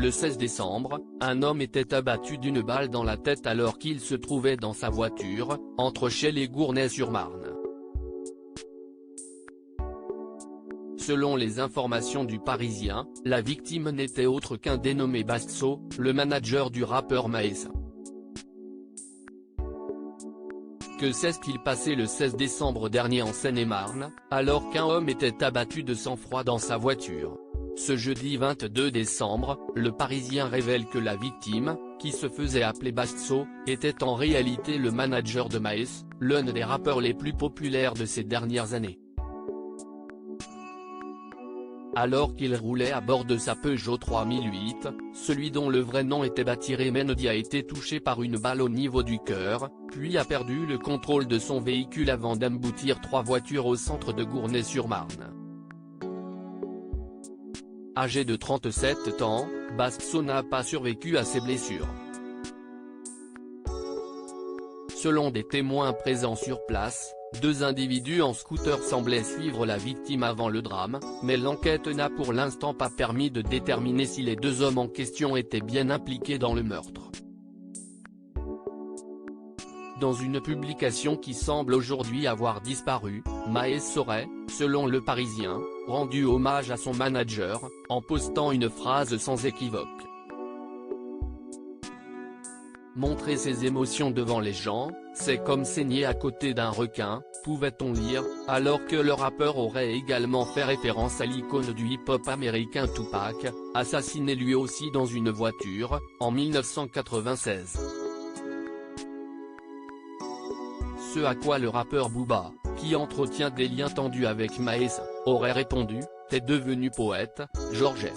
Le 16 décembre, un homme était abattu d'une balle dans la tête alors qu'il se trouvait dans sa voiture, entre Chelles et Gournay-sur-Marne. Selon les informations du Parisien, la victime n'était autre qu'un dénommé Bastso, le manager du rappeur Maes. Que s'est-il passé le 16 décembre dernier en Seine-et-Marne, alors qu'un homme était abattu de sang-froid dans sa voiture? Ce jeudi 22 décembre, le Parisien révèle que la victime, qui se faisait appeler Bastso, était en réalité le manager de Maes, l'un des rappeurs les plus populaires de ces dernières années. Alors qu'il roulait à bord de sa Peugeot 3008, celui dont le vrai nom était Baptiste Mendy a été touché par une balle au niveau du cœur, puis a perdu le contrôle de son véhicule avant d'emboutir 3 voitures au centre de Gournay-sur-Marne. Âgé de 37 ans, Bastso n'a pas survécu à ses blessures. Selon des témoins présents sur place, 2 individus en scooter semblaient suivre la victime avant le drame, mais l'enquête n'a pour l'instant pas permis de déterminer si les 2 hommes en question étaient bien impliqués dans le meurtre. Dans une publication qui semble aujourd'hui avoir disparu, Maes aurait, selon Le Parisien, rendu hommage à son manager, en postant une phrase sans équivoque. Montrer ses émotions devant les gens, c'est comme saigner à côté d'un requin, pouvait-on lire, alors que le rappeur aurait également fait référence à l'icône du hip-hop américain Tupac, assassiné lui aussi dans une voiture, en 1996. Ce à quoi le rappeur Booba, qui entretient des liens tendus avec Maes, aurait répondu « T'es devenu poète, Georges.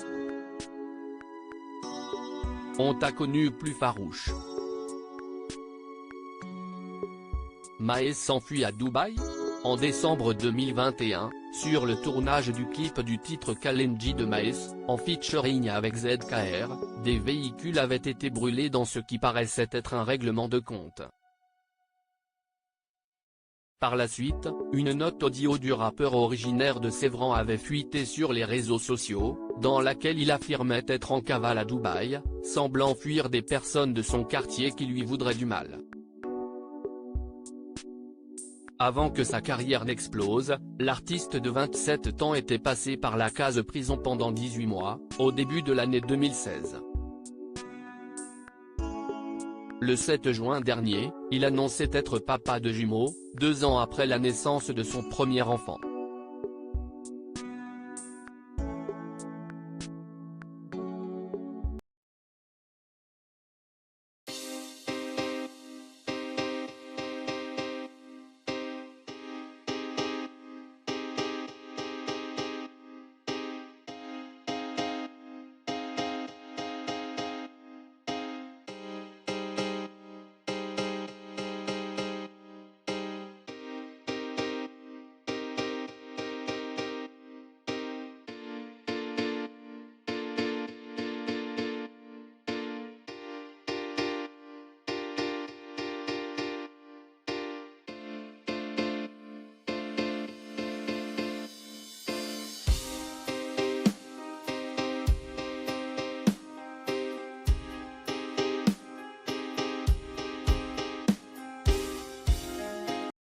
On t'a connu plus farouche. » Maes s'enfuit à Dubaï? En décembre 2021, sur le tournage du clip du titre Kalenji de Maes, en featuring avec ZKR, des véhicules avaient été brûlés dans ce qui paraissait être un règlement de compte. Par la suite, une note audio du rappeur originaire de Sévran avait fuité sur les réseaux sociaux, dans laquelle il affirmait être en cavale à Dubaï, semblant fuir des personnes de son quartier qui lui voudraient du mal. Avant que sa carrière n'explose, l'artiste de 27 ans était passé par la case prison pendant 18 mois, au début de l'année 2016. Le 7 juin dernier, il annonçait être papa de jumeaux, 2 ans après la naissance de son premier enfant.